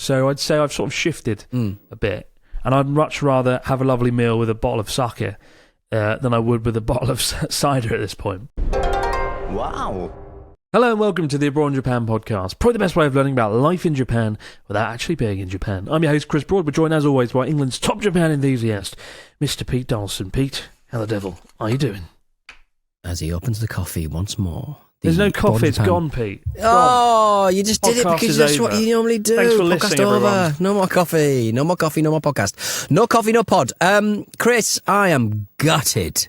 So I'd say I've sort of shifted a bit. And I'd much rather have a lovely meal with a bottle of sake than I would with a bottle of cider at this point. Wow. Hello and welcome to the Abroad in Japan podcast. Probably the best way of learning about life in Japan without actually being in Japan. I'm your host, Chris Broad, but joined as always by England's top Japan enthusiast, Mr. Pete Dawson. Pete, how the devil are you doing? As he opens the coffee once more. There's no coffee, it's gone, Pete. Oh, you just did it Podcast because is that's over. what you normally do. Thanks for Podcast listening, over. everyone. No more coffee, no more coffee, no more podcast. No coffee, no pod. Chris, I am gutted.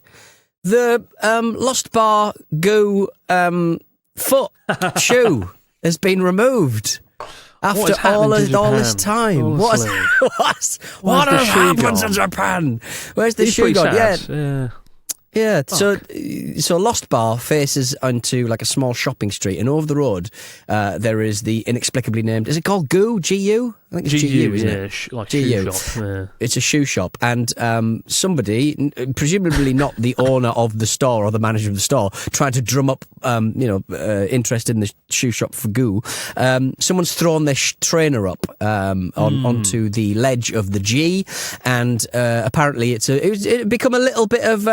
The Lost Bar Goo foot shoe has been removed. After all this time. Honestly. What the has shoe happened gone? to Japan? Where's the It's shoe pretty gone? sad. Yeah, Fuck. so Lost Bar faces onto like a small shopping street, and over the road there is the inexplicably named, is it called Goo? G-U? I think it's G-U, isn't it? Like GU. shoe shop. Yeah. It's a shoe shop, and somebody, presumably not the owner of the store or the manager of the store, tried to drum up, interest in the shoe shop for Goo. Someone's thrown their trainer up onto the ledge of the G, and apparently it's become a little bit of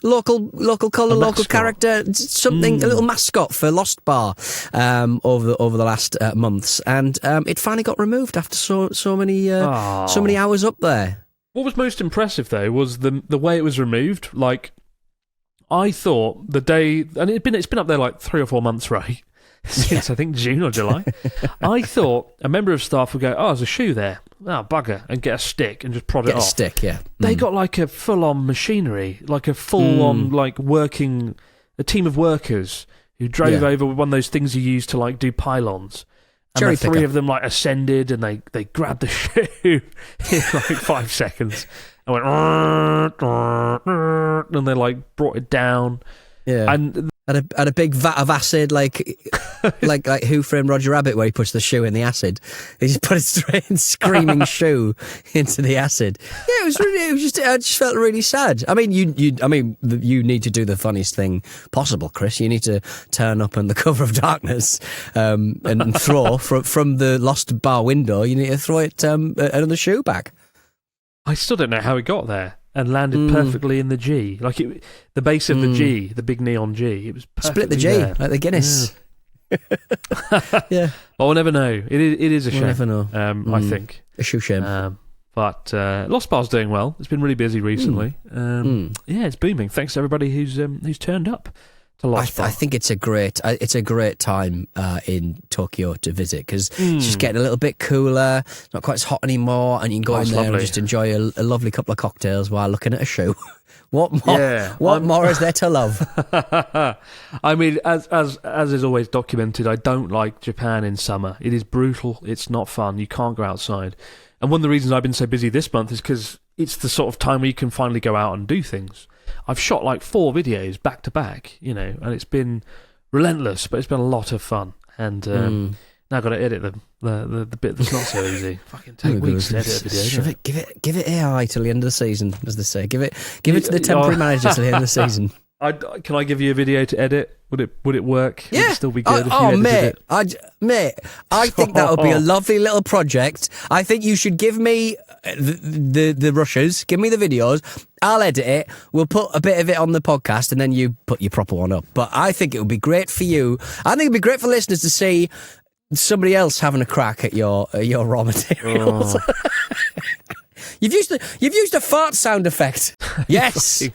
local colour, local character, something, a little mascot for Lost Bar over the last months, and it finally got removed after so many hours up there. What was most impressive though was the way it was removed. Like, I thought the day, and it's been up there like 3 or 4 months, right? Since I think June or July. I thought a member of staff would go, "Oh, there's a shoe there. Oh, bugger," and get a stick and just prod it off. Get a stick, yeah. They got like a full-on machinery, like a full-on a team of workers who drove over with one of those things you use to like do pylons. And Cherry the three picker. of them like ascended and they grabbed the shoe in like 5 seconds and went and they like brought it down. Yeah. And Had a big vat of acid, like Who Framed Roger Rabbit, where he puts the shoe in the acid. He just put a straight screaming shoe into the acid. Yeah, it was just. I just felt really sad. I mean, you need to do the funniest thing possible, Chris. You need to turn up on the cover of Darkness and throw from the Lost Bar window. You need to throw it another shoe back. I still don't know how it got there and landed perfectly in the G. Like the base of the G, the big neon G. It was perfectly Split the G there. like the Guinness. Yeah. Well, we'll never know. It is a shame. We'll never know. I think. A shoe shame. But Lost Bar's doing well. It's been really busy recently. Yeah, it's booming. Thanks to everybody who's turned up to Lost Bar. I think it's a great time in Tokyo to visit because it's just getting a little bit cooler. It's not quite as hot anymore, and you can go in there and just enjoy a lovely couple of cocktails while looking at a show. What more? Yeah, what more is there to love? I mean, as is always documented, I don't like Japan in summer. It is brutal. It's not fun. You can't go outside. And one of the reasons I've been so busy this month is because it's the sort of time where you can finally go out and do things. I've shot like 4 videos back to back, and it's been relentless, but it's been a lot of fun. And now I've got to edit the bit that's not so easy. Fucking take weeks to edit a video. Give it AI till the end of the season, as they say. Give it to the temporary manager till the end of the season. Can I give you a video to edit? Would it work? Yeah. Would it still be good if you edited it? I think that would be a lovely little project. I think you should give me the rushes, give me the videos, I'll edit it, we'll put a bit of it on the podcast, and then you put your proper one up. But I think it would be great for you. I think it'd be great for listeners to see somebody else having a crack at your raw materials. Oh. You've used a fart sound effect. Yes.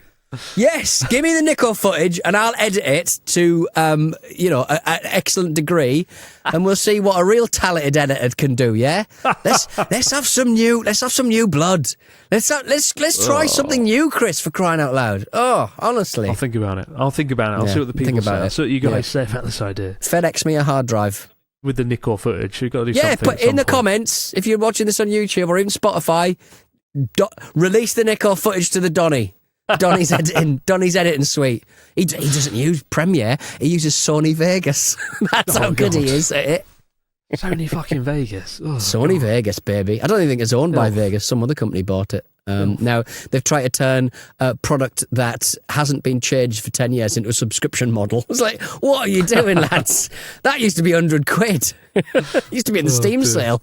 Yes, give me the Nico footage and I'll edit it to, an excellent degree, and we'll see what a real talented editor can do. Yeah, let's have some new blood. Let's try something new, Chris. For crying out loud! Oh, honestly, I'll think about it. I'll see what the people say. I'll see what you guys say about this idea. FedEx me a hard drive with the Nico footage. You've got to do something. Yeah, put in the comments if you're watching this on YouTube or even Spotify. Release the Nico footage to the Donny. Donny's editing suite. He doesn't use Premiere. He uses Sony Vegas. That's how good he is at it. Sony fucking Vegas. Oh, Sony Vegas, baby. I don't even think it's owned by Vegas. Some other company bought it. Now, they've tried to turn a product that hasn't been changed for 10 years into a subscription model. It's like, what are you doing, lads? That used to be £100. Used to be in the Steam sale.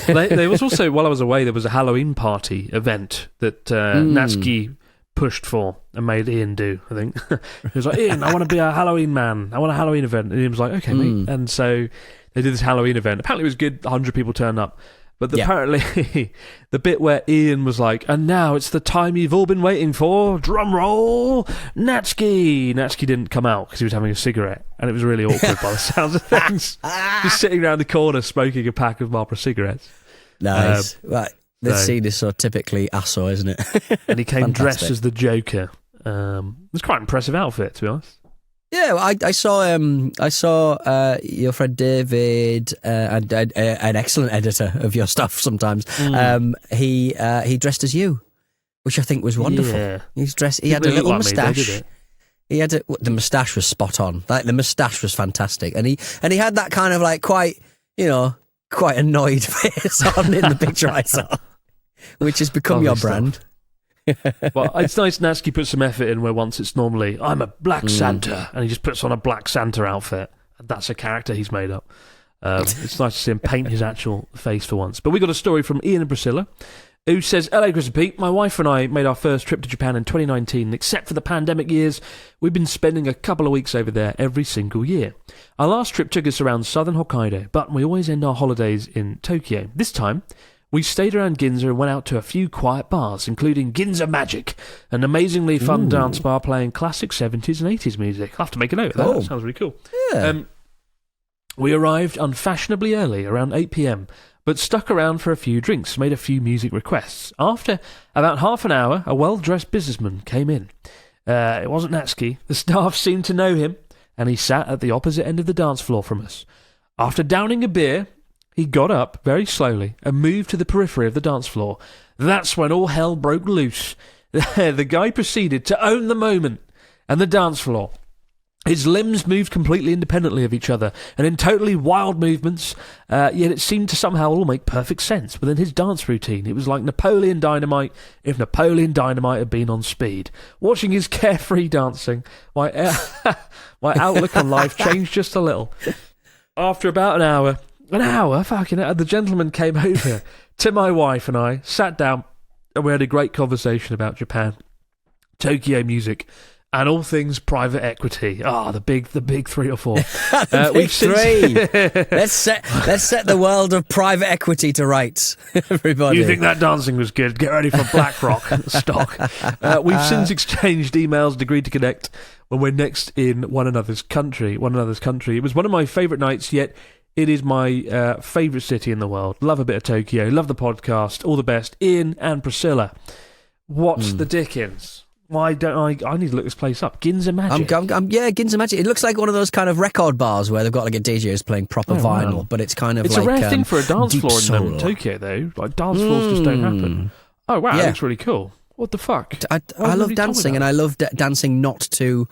There was also, while I was away, there was a Halloween party event that Natsuki pushed for and made Ian do, I think. He was like, Ian, I want to be a Halloween man. I want a Halloween event. And Ian was like, okay, mate. And so they did this Halloween event. Apparently it was good. 100 people turned up. But apparently the bit where Ian was like, and now it's the time you've all been waiting for. Drum roll. Natsuki. Natsuki didn't come out because he was having a cigarette. And it was really awkward by the sounds of things. Just sitting around the corner smoking a pack of Marlboro cigarettes. Nice. Right. This scene is so typically Asso, isn't it? And he came dressed as the Joker. It was quite an impressive outfit, to be honest. Yeah, I saw your friend David, and an excellent editor of your stuff sometimes. He dressed as you, which I think was wonderful. Yeah. He's dressed. He had a little moustache. The moustache was spot on. Like the moustache was fantastic, and he had that kind of like quite annoyed face on in the picture I saw, which has become your brand. Well, it's nice Natsuki put some effort in where once it's normally, I'm a black Santa, and he just puts on a black Santa outfit. And that's a character he's made up. It's nice to see him paint his actual face for once. But we got a story from Ian and Priscilla, who says, hello, Chris and Pete. My wife and I made our first trip to Japan in 2019. Except for the pandemic years, we've been spending a couple of weeks over there every single year. Our last trip took us around southern Hokkaido, but we always end our holidays in Tokyo. This time, we stayed around Ginza and went out to a few quiet bars, including Ginza Magic, an amazingly fun dance bar playing classic 70s and 80s music. I'll have to make a note of that. That sounds really cool. Yeah. We arrived unfashionably early, around 8 p.m, but stuck around for a few drinks, made a few music requests. After about half an hour, a well-dressed businessman came in. It wasn't Natsuki. The staff seemed to know him, and he sat at the opposite end of the dance floor from us. After downing a beer, he got up very slowly and moved to the periphery of the dance floor. That's when all hell broke loose. The guy proceeded to own the moment and the dance floor. His limbs moved completely independently of each other and in totally wild movements, yet it seemed to somehow all make perfect sense within his dance routine. It was like Napoleon Dynamite if Napoleon Dynamite had been on speed. Watching his carefree dancing, my outlook on life changed just a little. After about an hour, the gentleman came over to my wife and I, sat down, and we had a great conversation about Japan, Tokyo music, and all things private equity. The big 3 or 4. Big three. Let's set the world of private equity to rights, everybody. You think that dancing was good? Get ready for BlackRock stock. We've since exchanged emails and agreed to connect when we're next in one another's country. It was one of my favourite nights yet. It is my favourite city in the world. Love a bit of Tokyo. Love the podcast. All the best. Ian and Priscilla. What's the dickens? Why don't I need to look this place up. Ginza Magic. Ginza Magic. It looks like one of those kind of record bars where they've got like a DJ who's playing proper vinyl, but it's kind of it's like... It's a rare thing for a dance floor in solo. Tokyo, though. Like, dance floors just don't happen. Oh, wow, that looks really cool. What the fuck? I love dancing, and I love dancing not to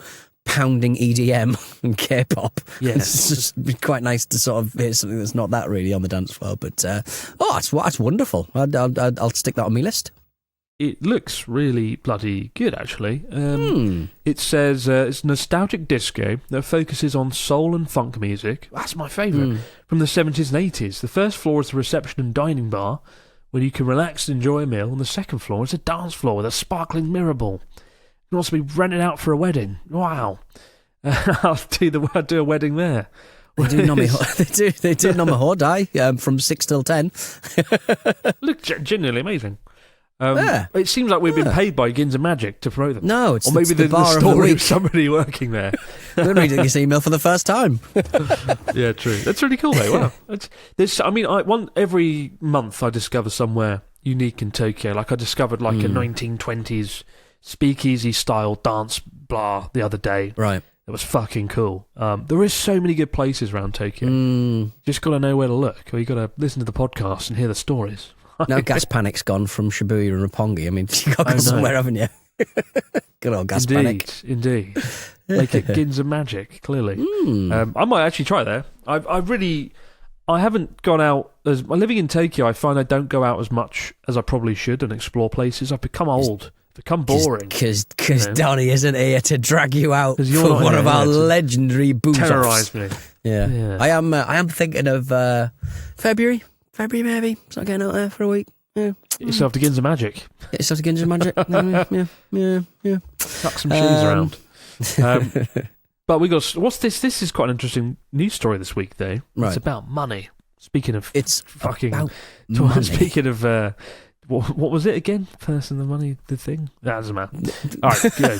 pounding EDM and K-pop. Yeah. It's just quite nice to sort of hear something that's not that really on the dance floor. But, that's wonderful. I'll stick that on my list. It looks really bloody good, actually. It says it's nostalgic disco that focuses on soul and funk music. That's my favourite. From the 70s and 80s. The first floor is the reception and dining bar, where you can relax and enjoy a meal. And the second floor is a dance floor with a sparkling mirror ball. It can also be rented out for a wedding. Wow. I'll do a wedding there. They do Nomahordai from 6 till 10. Look, genuinely amazing. It seems like we've been paid by Ginza Magic to promote them. No, it's or maybe the bar story of the week. Of somebody working there. We're reading this email for the first time. Yeah, true. That's really cool, though. Wow. Every month I discover somewhere unique in Tokyo. Like I discovered a 1920s speakeasy style dance bar the other day. Right. It was fucking cool. There is so many good places around Tokyo. Just got to know where to look, or you got to listen to the podcast and hear the stories. Now Gas Panic's gone from Shibuya and Roppongi. I mean, you got to go somewhere, haven't you? Good old Gas Panic. Indeed. Make it Ginza Magic, clearly. I might actually try there. I haven't gone out as living in Tokyo. I find I don't go out as much as I probably should and explore places. I've become old. Become boring. Because Donnie isn't here to drag you out for you're one of our legendary booze-offs. Terrorise me. Yeah. I am thinking of February February maybe. Start getting out there for a week. Yeah. Get yourself to Ginza Magic. Get yourself to Ginza Magic. Yeah. Chuck some cheese around. But we got... What's this? This is quite an interesting news story this week, though. Right. It's about money. Speaking of... It's fucking... about money. Speaking of... what was it again? Person, the money, the thing? That doesn't matter. All right, go.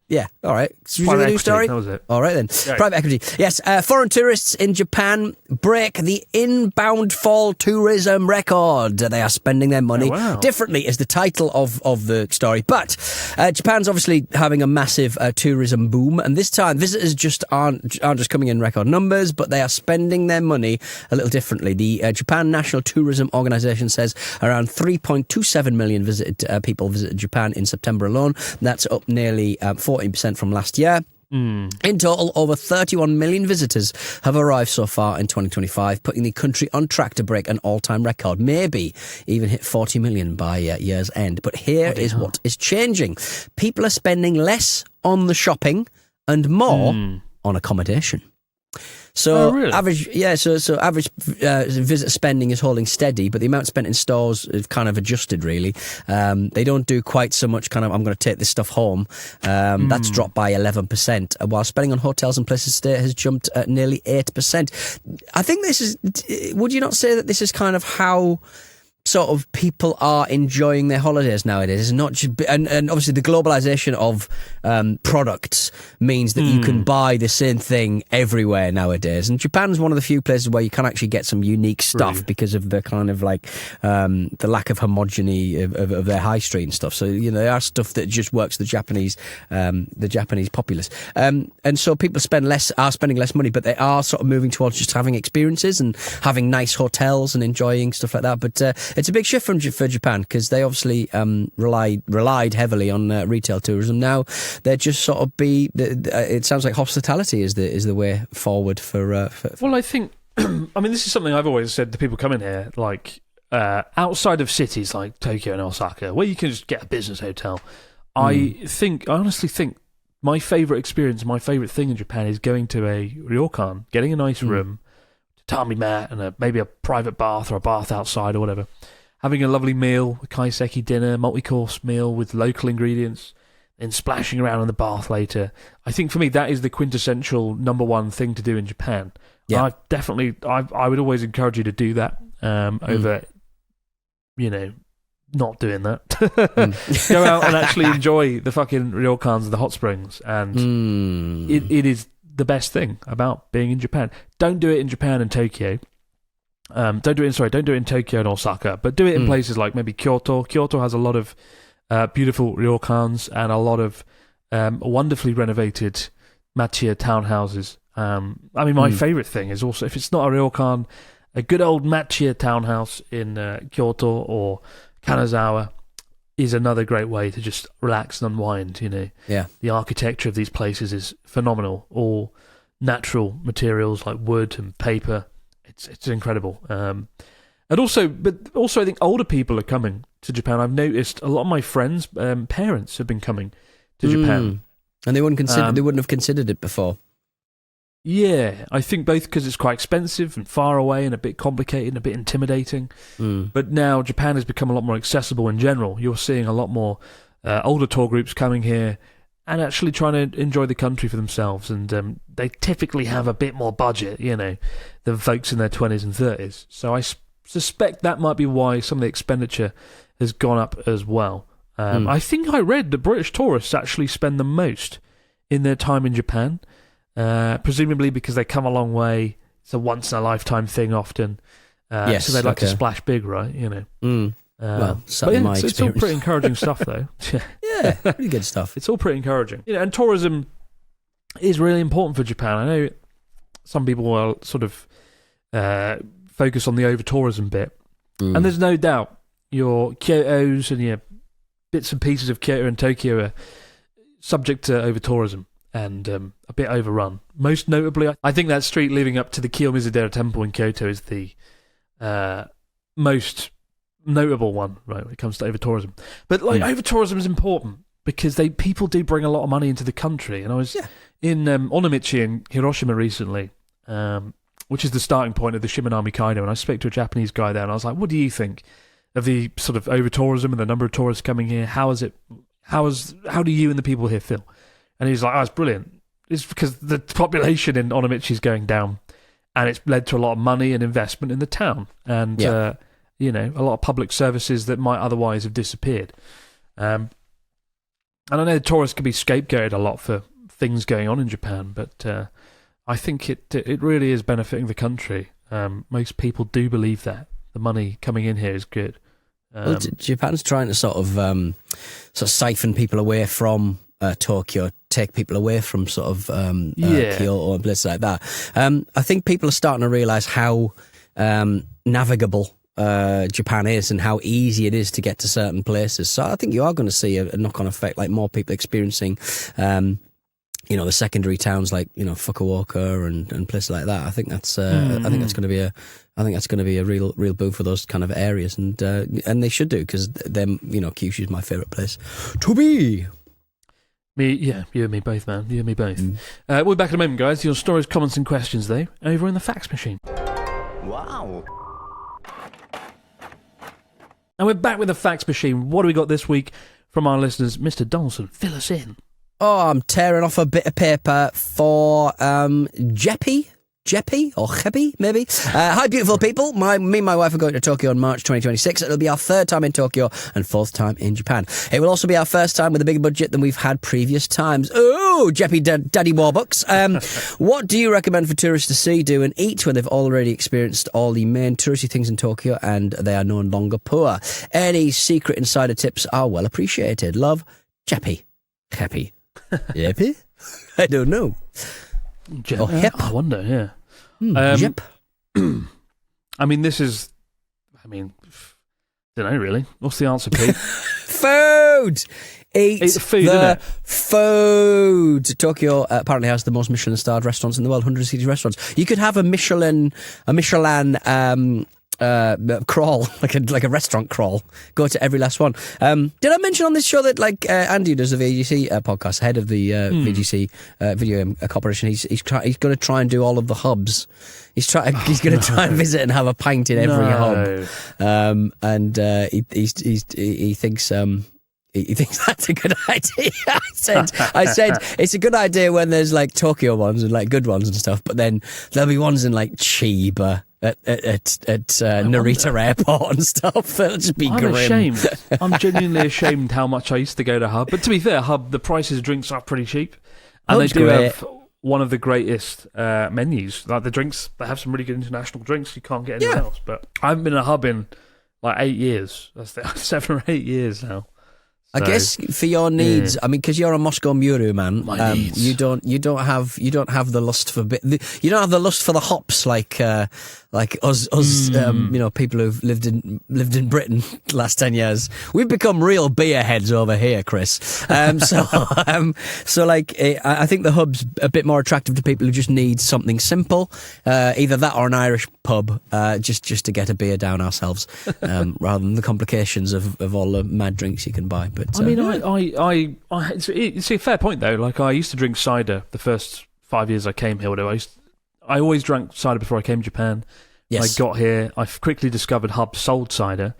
Yeah, all right. Should we do Private the new equity, story? that was it. All right then. Go. Private equity. Yes, foreign tourists in Japan break the inbound fall tourism record. They are spending their money differently is the title of the story. But Japan's obviously having a massive tourism boom, and this time visitors just aren't just coming in record numbers, but they are spending their money a little differently. The Japan National Tourism Organization says around 3.27 million people visited Japan in September alone. That's up nearly 14% from last year. In total, over 31 million visitors have arrived so far in 2025, putting the country on track to break an all-time record, maybe even hit 40 million by year's end. But here is what is changing. People are spending less on the shopping and more on accommodation. So really? average visit spending is holding steady, but the amount spent in stores have kind of adjusted really. They don't do quite so much kind of I'm going to take this stuff home. That's dropped by 11%, while spending on hotels and places to stay has jumped at nearly 8%. I think this is, would you not say that this is kind of how sort of people are enjoying their holidays nowadays? It's not just, and obviously the globalization of products means that you can buy the same thing everywhere nowadays, and Japan's one of the few places where you can actually get some unique stuff because of the kind of like the lack of homogeny of their high street and stuff. So there are stuff that just works the Japanese populace, and so people are spending less money, but they are sort of moving towards just having experiences and having nice hotels and enjoying stuff like that. But it's a big shift for Japan, because they obviously relied heavily on retail tourism. Now they're just sort of it sounds like hospitality is the way forward for Well, I think I mean, this is something I've always said to people coming here, like outside of cities like Tokyo and Osaka, where you can just get a business hotel. I honestly think my favourite experience, my favourite thing in Japan is going to a ryokan, getting a nice room, tatami mat, and maybe a private bath or a bath outside or whatever. Having a lovely meal, a kaiseki dinner, multi-course meal with local ingredients, and splashing around in the bath later. I think for me that is the quintessential number one thing to do in Japan. Yeah. I would always encourage you to do that over, not doing that. Go out and actually enjoy the fucking ryokans and the hot springs, and it is the best thing about being in Japan. Don't do it in Japan and Tokyo. Don't do it in Tokyo and Osaka, but do it in places like maybe Kyoto. Kyoto has a lot of beautiful ryokans and a lot of wonderfully renovated machiya townhouses. I mean, my favourite thing is also, if it's not a ryokan, a good old machiya townhouse in Kyoto or Kanazawa is another great way to just relax and unwind. Yeah. The architecture of these places is phenomenal. All natural materials like wood and paper. It's incredible. And also I think older people are coming to Japan. I've noticed a lot of my friends' parents have been coming to Japan, and they wouldn't have considered it before. Yeah, I think both because it's quite expensive and far away and a bit complicated and a bit intimidating. But now Japan has become a lot more accessible in general. You're seeing a lot more older tour groups coming here and actually trying to enjoy the country for themselves. And they typically have a bit more budget, than folks in their 20s and 30s. So I suspect that might be why some of the expenditure has gone up as well. I think I read that British tourists actually spend the most in their time in Japan. Presumably because they come a long way. It's a once-in-a-lifetime thing often. Yes, so they'd like to splash big, right? Well, certainly my experience. It's all pretty encouraging stuff, though. Yeah, pretty good stuff. It's all pretty encouraging. And tourism is really important for Japan. I know some people will sort of focus on the over-tourism bit. And there's no doubt your Kyotos and your bits and pieces of Kyoto and Tokyo are subject to over-tourism and a bit overrun. Most notably, I think that street leading up to the Kiyomizu-dera Temple in Kyoto is the most notable one, right, when it comes to over-tourism. But over-tourism is important because people do bring a lot of money into the country. And I was in Onomichi in Hiroshima recently, which is the starting point of the Shimanami Kaido. And I spoke to a Japanese guy there, and I was like, "What do you think of the sort of over tourism and the number of tourists coming here? How do you and the people here feel?" And he's like, "Oh, it's brilliant. It's because the population in Onomichi is going down, and it's led to a lot of money and investment in the town, and a lot of public services that might otherwise have disappeared." And I know tourists can be scapegoated a lot for things going on in Japan, but I think it really is benefiting the country. Most people do believe that the money coming in here is good. Well, Japan's trying to sort of siphon people away from Tokyo, take people away from sort of Kyoto and places like that. I think people are starting to realise how navigable Japan is and how easy it is to get to certain places. So I think you are going to see a knock-on effect, like more people experiencing the secondary towns like Fukuoka and places like that. I think that's going to be a real boom for those kind of areas, and they should do, because Kyushu is my favourite place to be. You and me both, man. You and me both. We'll be back in a moment, guys. Your stories, comments, and questions, though, over in the fax machine. Wow. And we're back with the fax machine. What do we got this week from our listeners? Mr. Donaldson, fill us in. Oh, I'm tearing off a bit of paper for Jeppy or Cheppy, maybe. Hi, beautiful people. Me and my wife are going to Tokyo in March 2026. It'll be our third time in Tokyo and fourth time in Japan. It will also be our first time with a bigger budget than we've had previous times. Oh, Jeppy Daddy Warbucks. What do you recommend for tourists to see, do and eat when they've already experienced all the main touristy things in Tokyo and they are no longer poor? Any secret insider tips are well appreciated. Love, Jeppy. Happy. Jeppy? I don't know. Or hip. I wonder, yeah. Yep. I mean, don't know really. What's the answer, Pete? Food! Eat the food, the food. Tokyo apparently has the most Michelin-starred restaurants in the world, 160 restaurants. You could have a Michelin crawl, like a restaurant crawl. Go to every last one. Did I mention on this show that Andy does the VGC podcast, head of the VGC Video Game Corporation? He's going to try and do all of the hubs. He's going to try and visit and have a pint in every hub. He thinks. He thinks that's a good idea. I said it's a good idea when there's like Tokyo ones and like good ones and stuff, but then there'll be ones in like Chiba at Narita Airport and stuff. It'll just be grim. I'm ashamed. I'm genuinely ashamed how much I used to go to Hub. But to be fair, Hub, the prices of drinks are pretty cheap, and Hub's they do great. have one of the greatest menus. Like the drinks, they have some really good international drinks you can't get anywhere else. But I haven't been in a Hub in like 8 years. That's 7 or 8 years now. I guess for your needs, I mean, because you're a Moscow Muru man, needs. you don't have the lust for you don't have the lust for the hops like us people who've lived in Britain the last 10 years. We've become real beer heads over here, Chris. I think the Hub's a bit more attractive to people who just need something simple, either that or an Irish pub, just to get a beer down ourselves, rather than the complications of all the mad drinks you can buy. But I mean, it's a fair point though. Like I used to drink cider the first 5 years I came here. Whatever. I always drank cider before I came to Japan. Yes. I got here, I quickly discovered Hub sold cider.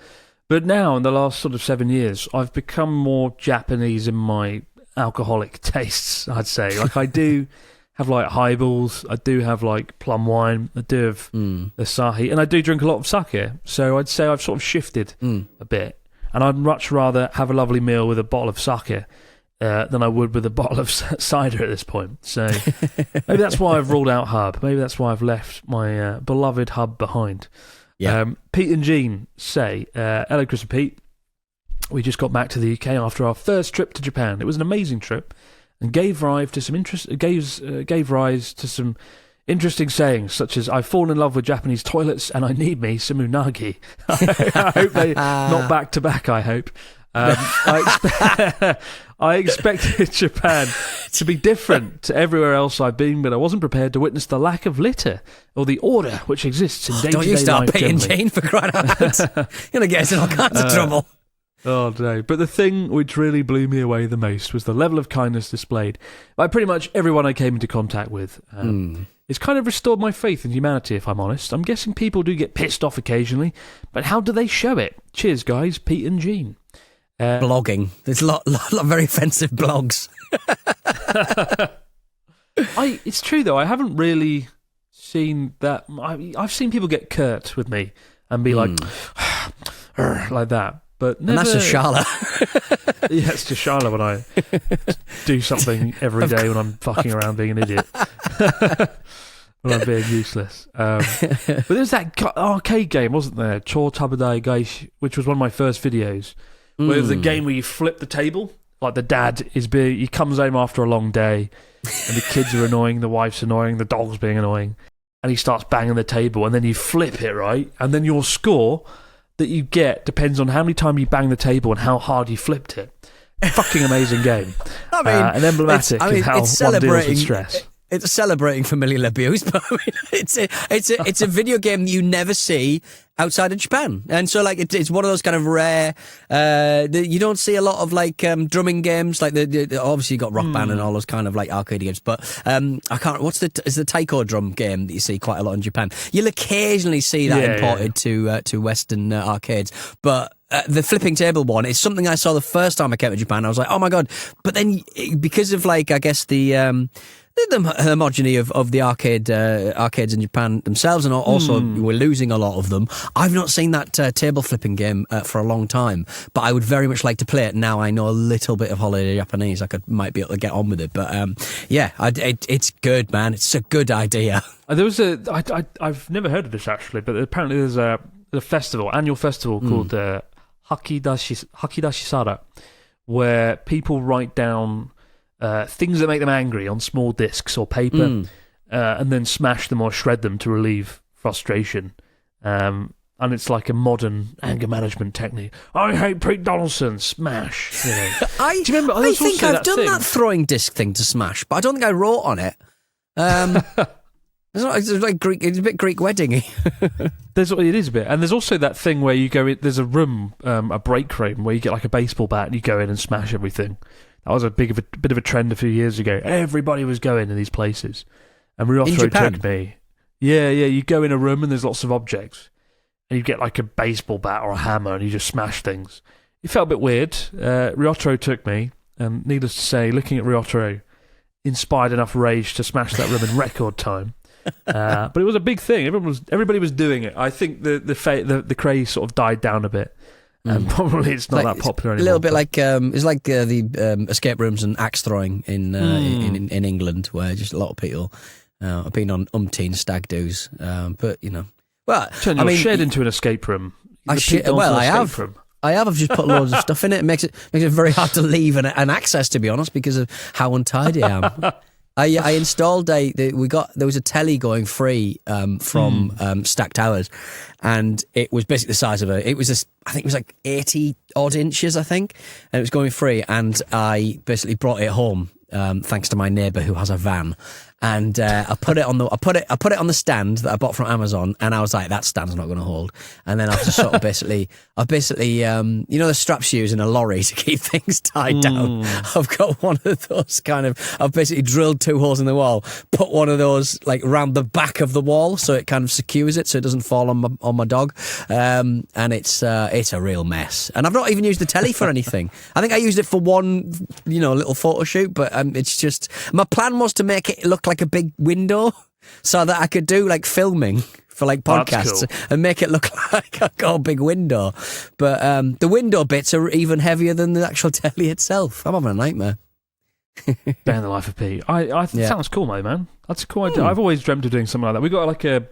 But now, in the last sort of 7 years, I've become more Japanese in my alcoholic tastes, I'd say. Like, I do have, like, highballs, I do have, like, plum wine, I do have Asahi, and I do drink a lot of sake. So I'd say I've sort of shifted a bit. And I'd much rather have a lovely meal with a bottle of sake than I would with a bottle of cider at this point. So maybe that's why I've ruled out Hub. Maybe that's why I've left my beloved Hub behind. Yeah. Pete and Jean say, hello, Chris and Pete. We just got back to the UK after our first trip to Japan. It was an amazing trip and gave rise to some interesting sayings, such as, I've fallen in love with Japanese toilets and I need me some unagi. I hope they, not back to back, I hope. I expected Japan to be different to everywhere else I've been, but I wasn't prepared to witness the lack of litter or the order which exists in day-to-day life. Don't you start paying Jane for crying out loud. You're going to get us in all kinds of trouble. Oh, no. But the thing which really blew me away the most was the level of kindness displayed by pretty much everyone I came into contact with. It's kind of restored my faith in humanity, if I'm honest. I'm guessing people do get pissed off occasionally, but how do they show it? Cheers, guys. Pete and Gene. Blogging. There's a lot of very offensive blogs. It's true, though. I haven't really seen that. I've seen people get curt with me and be like that. But never... And that's just Charlotte. Yeah, it's just Charlotte when I do something every day when I'm fucking around being an idiot. When I'm being useless. But there's that arcade game, wasn't there? Cho Tabadai Gaish, which was one of my first videos. Where it was a game where you flip the table. Like the dad he comes home after a long day, and the kids are annoying, the wife's annoying, the dog's being annoying, and he starts banging the table, and then you flip it, right? And then your score that you get depends on how many times you bang the table and how hard you flipped it. Fucking amazing game. I mean, and emblematic of how one deals with stress. It's celebrating familial abuse, but I mean, it's a video game that you never see outside of Japan, and so like it's one of those kind of rare. You don't see a lot of like drumming games, like the obviously you got Rock Band and all those kind of like arcade games, but I can't. Is the taiko drum game that you see quite a lot in Japan? You'll occasionally see that imported to Western arcades, but. The flipping table one is something I saw the first time I came to Japan. I was like, oh my God. But then because of like, I guess the homogeny of the arcades in Japan themselves, and also we're losing a lot of them. I've not seen that table flipping game for a long time, but I would very much like to play it now. I know a little bit of holiday Japanese. might be able to get on with it, but it's good, man. It's a good idea. There was I've never heard of this actually, but apparently there's a annual festival called Hakidashi Sara, where people write down things that make them angry on small discs or paper, and then smash them or shred them to relieve frustration. And it's like a modern anger management technique. I hate Pete Donaldson. Smash. You know. I think I've done that throwing disc thing to smash, but I don't think I wrote on it. It's like Greek. It's a bit Greek wedding-y. It is a bit, and there's also that thing where you go in. There's a room, a break room, where you get like a baseball bat and you go in and smash everything. That was a bit of a trend a few years ago. Everybody was going in these places, and Ryotaro took me. Yeah. You go in a room and there's lots of objects, and you get like a baseball bat or a hammer and you just smash things. It felt a bit weird. Ryotaro took me, and needless to say, looking at Ryotaro inspired enough rage to smash that room in record time. But it was a big thing. Everybody was doing it. I think the craze sort of died down a bit, and probably it's not that popular anymore. A little bit like it's like the escape rooms and axe throwing in England, where just a lot of people have been on umpteen stag do's. But you know, turn your shed into an escape room. I have. I've just put loads of stuff in it. It makes it very hard to leave and access, to be honest, because of how untidy I am. I installed there was a telly going free from Stack Towers, and it was basically the size of I think it was like 80 odd inches, I think, and it was going free, and I basically brought it home thanks to my neighbour who has a van. And I put it on the stand that I bought from Amazon, and I was like, that stand's not going to hold. And then I've just sort of basically, the straps you use in a lorry to keep things tied down. I've got one of those I've basically drilled 2 holes in the wall, put one of those like round the back of the wall so it kind of secures it so it doesn't fall on my dog. And it's a real mess. And I've not even used the telly for anything. I think I used it for one, little photo shoot, but it's just, my plan was to make it look like a big window so that I could do like filming for like podcasts and make it look like I've got a big window. But the window bits are even heavier than the actual telly itself. I'm having a nightmare. Day in the life of Pete. Sounds cool, man. That's a cool idea. I've always dreamt of doing something like that. We've got like a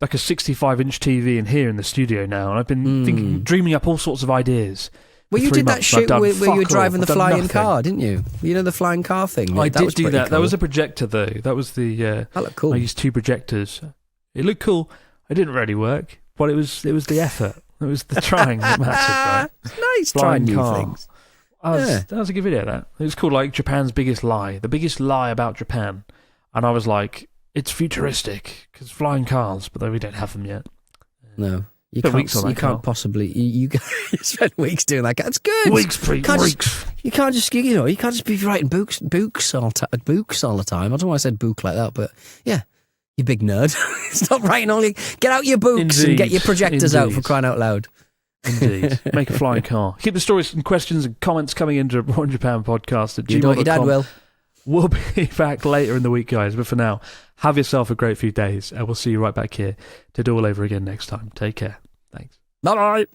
65-inch TV in here in the studio now, and I've been dreaming up all sorts of ideas. Well, you did that shoot where you were driving the flying car, didn't you? You know the flying car thing? I did do that. Cool. That was a projector, though. That was the... that looked cool. I used 2 projectors. It looked cool. It didn't really work, but it was the effort. It was the trying that mattered, right? It's nice trying new things. That was a good video, that. It was called, like, Japan's Biggest Lie. The biggest lie about Japan. And I was like, it's futuristic, because flying cars, but we don't have them yet. No. You can't possibly. You spend weeks doing that. That's good. Weeks. You can't just be writing books all the time. I don't know why I said book like that, but yeah, You big nerd. Stop writing all your... Get out your books and get your projectors out for crying out loud. Indeed. Make a flying car. Keep the stories and questions and comments coming into Born Japan Podcast at You know what your dad gmail.com. will. We'll be back later in the week, guys. But for now, have yourself a great few days, and we'll see you right back here to do all over again next time. Take care. Thanks. Bye-bye.